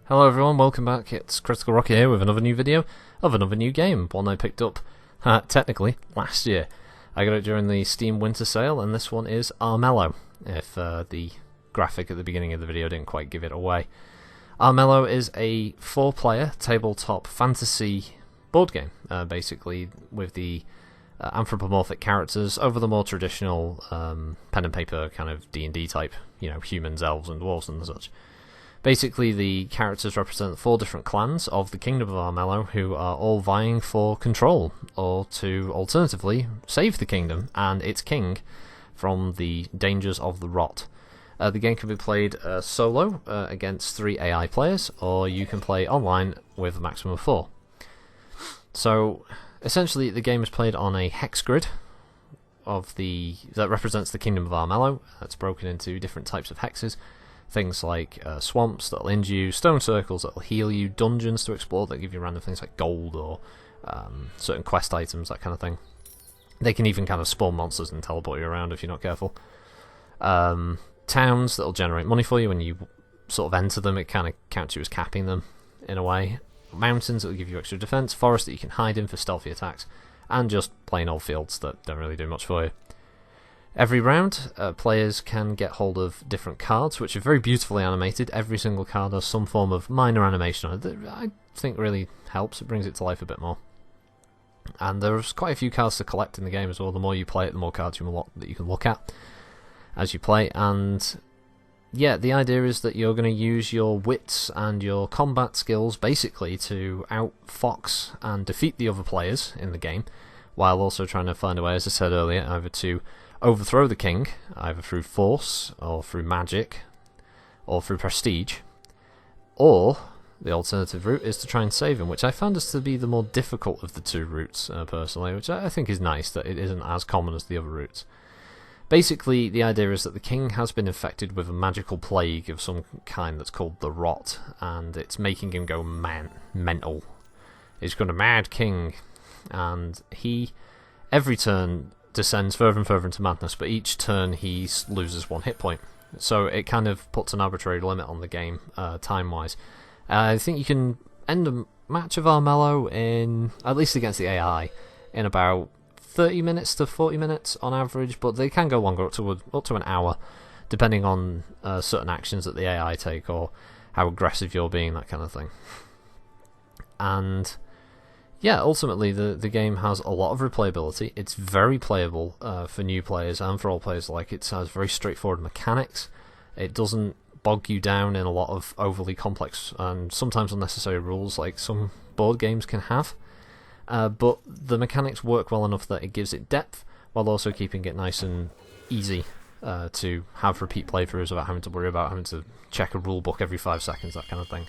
Hello everyone, welcome back. It's Critical Rocket here with another new video of another new game, one I picked up, technically, last year. I got it during the Steam Winter Sale, and this one is Armello, if the graphic at the beginning of the video didn't quite give it away. Armello is a 4-player tabletop fantasy board game, basically with the anthropomorphic characters over the more traditional pen and paper kind of D&D type, humans, elves and dwarves and such. Basically, the characters represent 4 different clans of the Kingdom of Armello who are all vying for control, or to alternatively save the kingdom and its king from the dangers of the rot. The game can be played solo against 3 AI players, or you can play online with a maximum of 4. So, essentially, the game is played on a hex grid that represents the Kingdom of Armello. It's broken into different types of hexes. Things like swamps that'll injure you, stone circles that'll heal you, dungeons to explore that give you random things like gold or certain quest items, that kind of thing. They can even kind of spawn monsters and teleport you around if you're not careful. Towns that'll generate money for you when you sort of enter them. It kind of counts you as capping them in a way. Mountains that will give you extra defense, forests that you can hide in for stealthy attacks, and just plain old fields that don't really do much for you. Every round, players can get hold of different cards, which are very beautifully animated. Every single card has some form of minor animation on it that I think really helps. It brings it to life a bit more. And there's quite a few cards to collect in the game as well. The more you play it, the more cards you unlock that you can look at as you play. And yeah, the idea is that you're going to use your wits and your combat skills basically to outfox and defeat the other players in the game, while also trying to find a way, as I said earlier, either to overthrow the king, either through force, or through magic, or through prestige, or the alternative route is to try and save him, which I found us to be the more difficult of the 2 routes, personally, which I think is nice, that it isn't as common as the other routes. Basically, the idea is that the king has been infected with a magical plague of some kind that's called the Rot, and it's making him go mental. He's got a mad king, and he, every turn, descends further and further into madness, but each turn he loses 1 hit point. So it kind of puts an arbitrary limit on the game, time-wise. I think you can end a match of Armello in, at least against the AI, in about 30 minutes to 40 minutes on average, but they can go longer, up to an hour, depending on certain actions that the AI take, or how aggressive you're being, that kind of thing. And yeah, ultimately the game has a lot of replayability. It's very playable for new players and for old players alike. It has very straightforward mechanics. It doesn't bog you down in a lot of overly complex and sometimes unnecessary rules like some board games can have. But the mechanics work well enough that it gives it depth, while also keeping it nice and easy to have repeat playthroughs without having to worry about having to check a rule book every 5 seconds, that kind of thing.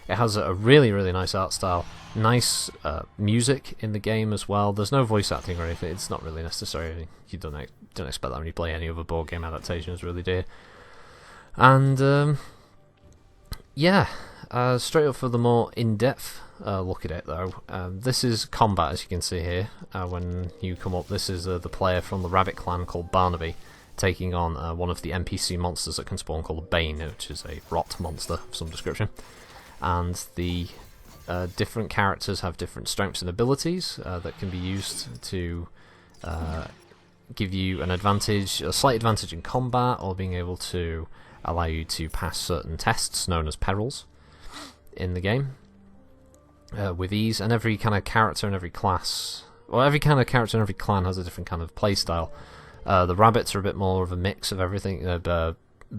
It has a really, really nice art style, nice music in the game as well. There's no voice acting or anything. It's not really necessary. You don't expect that when you play any other board game adaptations, really, do you? And yeah, straight up for the more in-depth look at it, though. This is combat, as you can see here. When you come up, this is the player from the rabbit clan called Barnaby, taking on one of the NPC monsters that can spawn called a Bane, which is a rot monster of some description. And the different characters have different strengths and abilities that can be used to give you an advantage, a slight advantage in combat, or being able to allow you to pass certain tests known as perils in the game with ease. And every kind of character in every class, or every kind of character in every clan has a different kind of play style. The rabbits are a bit more of a mix of everything.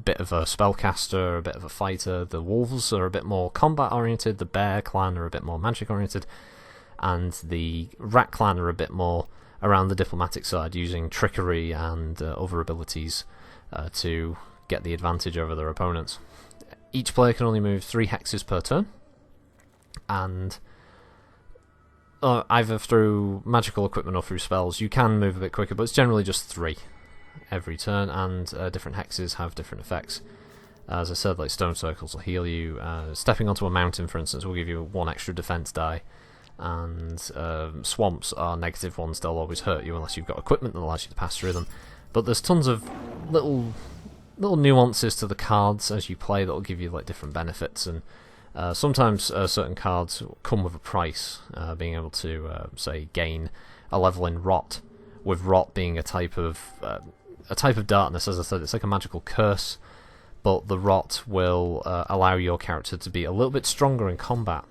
Bit of a spellcaster, a bit of a fighter. The wolves are a bit more combat oriented. The bear clan are a bit more magic oriented, and the rat clan are a bit more around the diplomatic side, using trickery and other abilities to get the advantage over their opponents. Each player can only move 3 hexes per turn, and either through magical equipment or through spells. You can move a bit quicker, but it's generally just 3 every turn, and different hexes have different effects. As I said, like stone circles will heal you. Stepping onto a mountain, for instance, will give you 1 extra defense die, and swamps are negative ones. They'll always hurt you unless you've got equipment that allows you to pass through them. But there's tons of little nuances to the cards as you play that will give you like different benefits, and Sometimes certain cards come with a price, being able to say gain a level in rot, with rot being a type of darkness. As I said, it's like a magical curse, but the rot will allow your character to be a little bit stronger in combat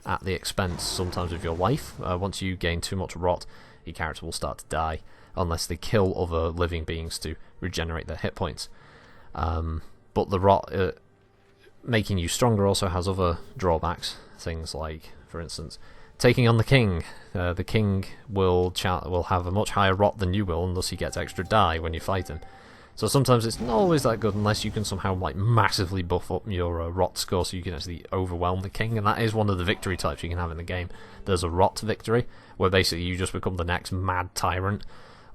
at the expense sometimes of your life. Once you gain too much rot, your character will start to die unless they kill other living beings to regenerate their hit points. But the rot making you stronger also has other drawbacks. Things like, for instance, taking on the king. The king will have a much higher rot than you will, and thus he gets extra die when you fight him. So sometimes it's not always that good unless you can somehow like massively buff up your rot score so you can actually overwhelm the king, and that is one of the victory types you can have in the game. There's a rot victory, where basically you just become the next mad tyrant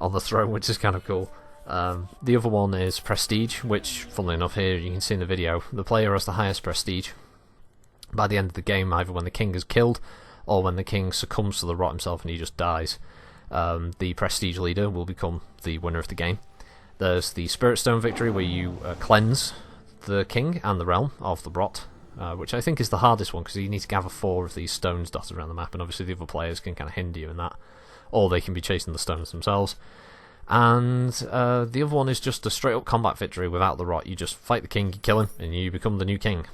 on the throne, which is kind of cool. The other one is prestige, which, funnily enough, here you can see in the video, the player has the highest prestige by the end of the game, either when the king is killed or when the king succumbs to the rot himself and he just dies. The prestige leader will become the winner of the game. There's the Spirit Stone victory, where you cleanse the king and the realm of the rot, which I think is the hardest one, because you need to gather 4 of these stones dotted around the map, and obviously the other players can kind of hinder you in that, or they can be chasing the stones themselves. And the other one is just a straight up combat victory without the rot. You just fight the king, you kill him, and you become the new king.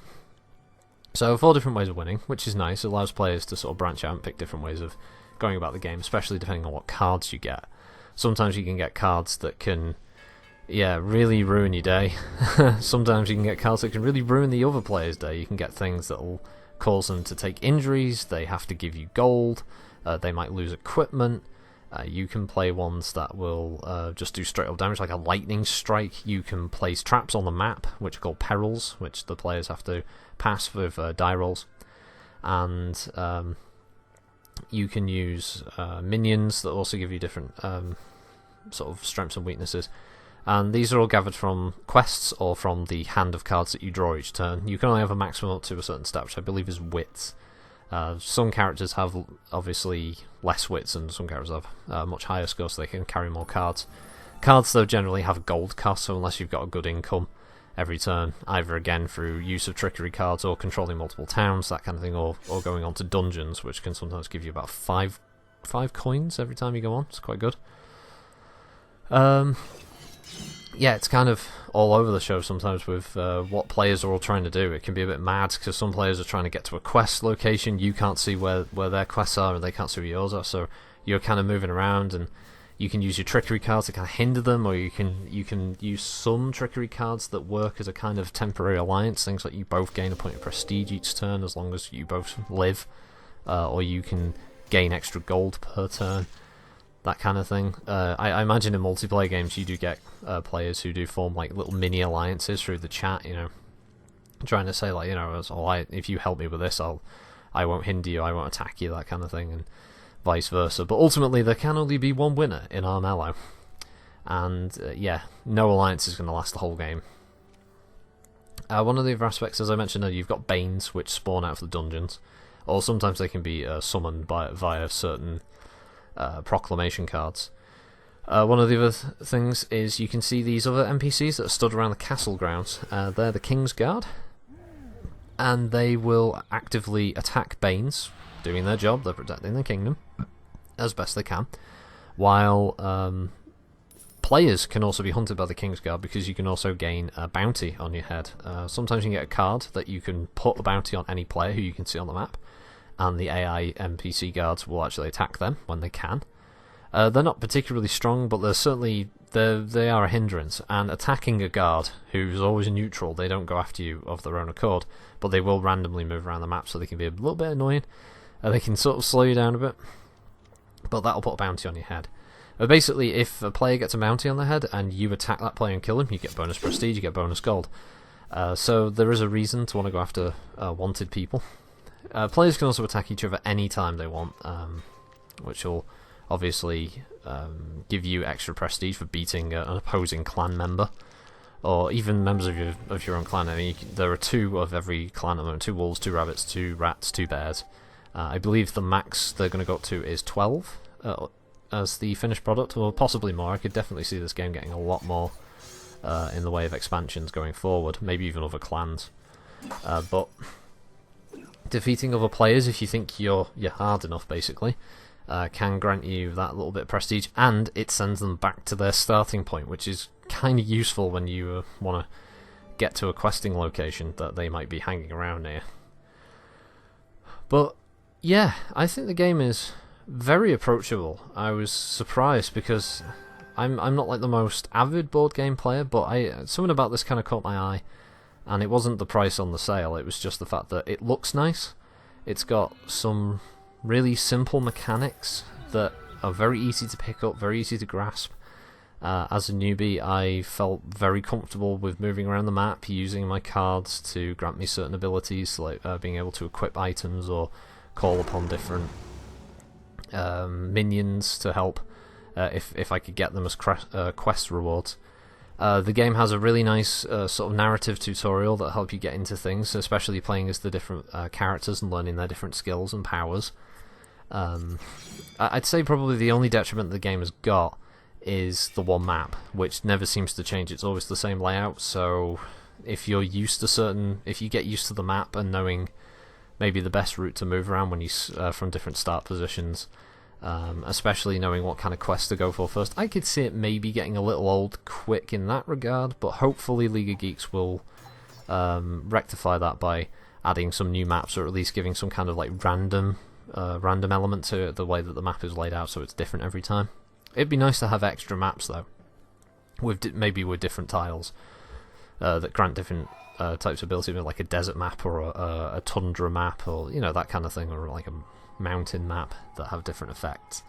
So 4 different ways of winning, which is nice. It allows players to sort of branch out and pick different ways of going about the game, especially depending on what cards you get. Sometimes you can get cards that can really ruin your day. Sometimes you can get cards that can really ruin the other player's day. You can get things that will cause them to take injuries, they have to give you gold, they might lose equipment. You can play ones that will just do straight up damage, like a lightning strike. You can place traps on the map, which are called perils, which the players have to pass with die rolls. And you can use minions that also give you different sort of strengths and weaknesses. And these are all gathered from quests or from the hand of cards that you draw each turn. You can only have a maximum up to a certain stat, which I believe is wits. Some characters have obviously less wits, and some characters have much higher scores, so they can carry more cards. Cards, though, generally have gold cost, so unless you've got a good income every turn, either again through use of trickery cards or controlling multiple towns, that kind of thing, or going on to dungeons, which can sometimes give you about 5 coins every time you go on. It's quite good. It's kind of all over the show sometimes with what players are all trying to do. It can be a bit mad, because some players are trying to get to a quest location. You can't see where their quests are, and they can't see where yours are, so you're kind of moving around, and you can use your trickery cards to kind of hinder them, or you can use some trickery cards that work as a kind of temporary alliance. Things like you both gain a point of prestige each turn as long as you both live, or you can gain extra gold per turn. That kind of thing. I imagine in multiplayer games you do get players who do form like little mini alliances through the chat, trying to say like, if you help me with this, I won't hinder you, I won't attack you, that kind of thing, and vice versa. But ultimately there can only be one winner in Armello, and no alliance is going to last the whole game. One of the other aspects, as I mentioned, you've got Banes, which spawn out of the dungeons, or sometimes they can be summoned via certain proclamation cards. One of the other things is you can see these other NPCs that are stood around the castle grounds. They're the King's Guard, and they will actively attack Banes, doing their job. They're protecting the kingdom as best they can, while players can also be hunted by the King's Guard, because you can also gain a bounty on your head. Sometimes you can get a card that you can put a bounty on any player who you can see on the map, and the AI NPC guards will actually attack them when they can. They're not particularly strong, but they are a hindrance, and attacking a guard who's always neutral, they don't go after you of their own accord, but they will randomly move around the map, so they can be a little bit annoying. They can sort of slow you down a bit, but that'll put a bounty on your head. Basically, if a player gets a bounty on their head and you attack that player and kill him, you get bonus prestige, you get bonus gold. So there is a reason to want to go after wanted people. Players can also attack each other any time they want, which will obviously give you extra prestige for beating an opposing clan member, or even members of your own clan. I mean, there are 2 of every clan at the moment: 2 wolves, 2 rabbits, 2 rats, 2 bears. I believe the max they're going to go up to is 12 as the finished product, or possibly more. I could definitely see this game getting a lot more in the way of expansions going forward, maybe even other clans. But defeating other players, if you think you're hard enough, basically, can grant you that little bit of prestige, and it sends them back to their starting point, which is kind of useful when you want to get to a questing location that they might be hanging around near. But yeah, I think the game is very approachable. I was surprised because I'm not like the most avid board game player, but something about this kind of caught my eye, and it wasn't the price on the sale, it was just the fact that it looks nice. It's got some really simple mechanics that are very easy to pick up, very easy to grasp. As a newbie, I felt very comfortable with moving around the map, using my cards to grant me certain abilities, like being able to equip items or call upon different minions to help if I could get them as quest rewards. The game has a really nice sort of narrative tutorial that help you get into things, especially playing as the different characters and learning their different skills and powers. I'd say probably the only detriment the game has got is the one map, which never seems to change. It's always the same layout, so if you get used to the map and knowing maybe the best route to move around when you from different start positions, especially knowing what kind of quest to go for first, I could see it maybe getting a little old quick in that regard, but hopefully League of Geeks will rectify that by adding some new maps, or at least giving some kind of like random element to it, the way that the map is laid out, so it's different every time. It'd be nice to have extra maps though, maybe with different tiles that grant different types of ability, like a desert map or a tundra map, or that kind of thing, or like a mountain map that have different effects.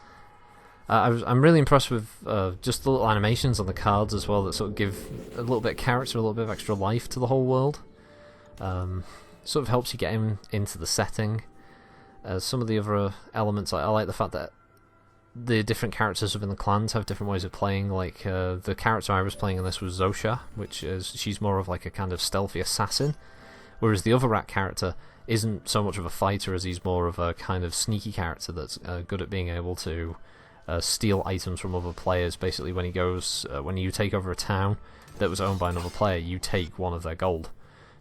I'm really impressed with just the little animations on the cards as well that sort of give a little bit of character, a little bit of extra life to the whole world. Sort of helps you get into the setting. Some of the other elements, I like the fact that the different characters within the clans have different ways of playing. Like the character I was playing in this was Zosha, she's more of like a kind of stealthy assassin, whereas the other rat character isn't so much of a fighter as he's more of a kind of sneaky character that's good at being able to steal items from other players. Basically, when you take over a town that was owned by another player, you take one of their gold.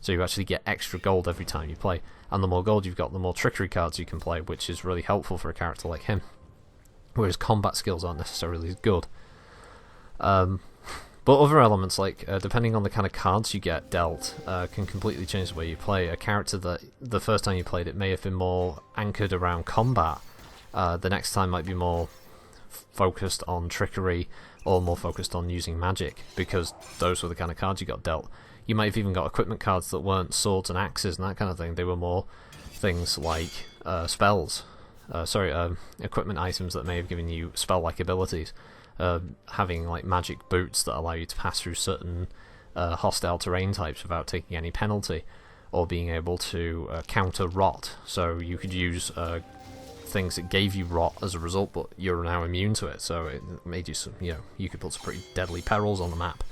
So you actually get extra gold every time you play, and the more gold you've got, the more trickery cards you can play, which is really helpful for a character like him. Whereas combat skills aren't necessarily as good. But other elements, like depending on the kind of cards you get dealt, can completely change the way you play. A character that the first time you played it may have been more anchored around combat, the next time might be more focused on trickery, or more focused on using magic, because those were the kind of cards you got dealt. You might have even got equipment cards that weren't swords and axes and that kind of thing. They were more things like spells. Equipment items that may have given you spell-like abilities. Having like magic boots that allow you to pass through certain hostile terrain types without taking any penalty, or being able to counter rot. So you could use things that gave you rot as a result, but you're now immune to it. So it made you you could put some pretty deadly perils on the map.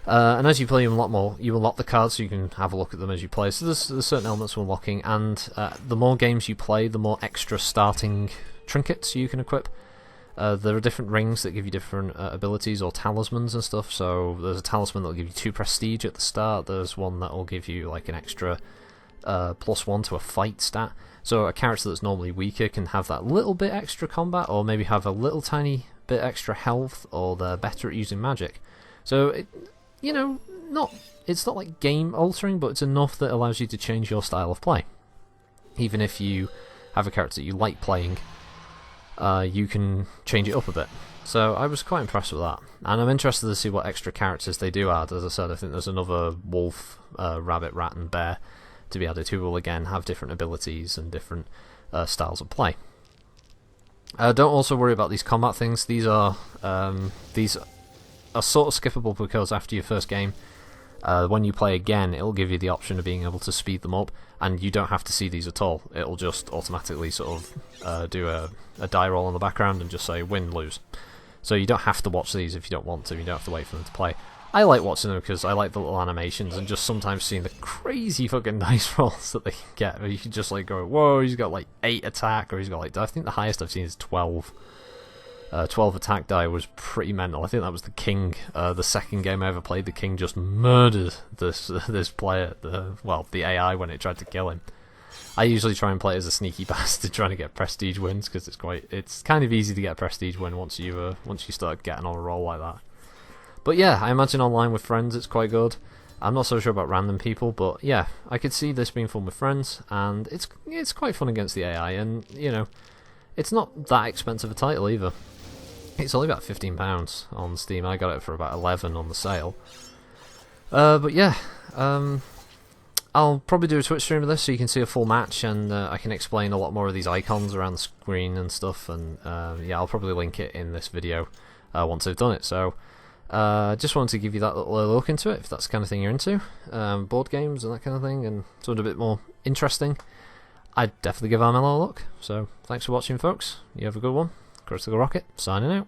And as you play, you unlock the cards, so you can have a look at them as you play. So there's certain elements of unlocking, and the more games you play, the more extra starting trinkets you can equip. There are different rings that give you different abilities, or talismans and stuff. So there's a talisman that will give you 2 prestige at the start. There's one that will give you like an extra +1 to a fight stat. So a character that's normally weaker can have that little bit extra combat, or maybe have a little tiny bit extra health, or they're better at using magic. So it's not like game altering, but it's enough that allows you to change your style of play. Even if you have a character that you like playing, you can change it up a bit. So I was quite impressed with that, and I'm interested to see what extra characters they do add. As I said, I think there's another wolf, rabbit, rat and bear to be added, who will again have different abilities and different styles of play. Don't also worry about these combat things. These are sort of skippable, because after your first game, when you play again, it'll give you the option of being able to speed them up, and you don't have to see these at all. It'll just automatically sort of do a die roll in the background and just say win, lose. So you don't have to watch these if you don't want to. You don't have to wait for them to play. I like watching them because I like the little animations, and just sometimes seeing the crazy fucking dice rolls that they can get. You can just like go, whoa, he's got like 8 attack, or he's got like, I think the highest I've seen is 12. 12 attack die was pretty mental. I think that was the king. The second game I ever played, the king just murdered this player, the AI, when it tried to kill him. I usually try and play it as a sneaky bastard, trying to get prestige wins, because it's kind of easy to get a prestige win once you start getting on a roll like that. But yeah, I imagine online with friends it's quite good. I'm not so sure about random people, but yeah, I could see this being fun with friends, and it's quite fun against the AI, and you know, it's not that expensive a title either. It's only about £15 on Steam. I got it for about 11 on the sale. But yeah, I'll probably do a Twitch stream of this so you can see a full match, and I can explain a lot more of these icons around the screen and stuff, and yeah, I'll probably link it in this video once I've done it. So just wanted to give you that little look into it, if that's the kind of thing you're into, board games and that kind of thing, and something a bit more interesting. I'd definitely give Armello a look. So thanks for watching, folks. You have a good one. Critical Rocket, signing out.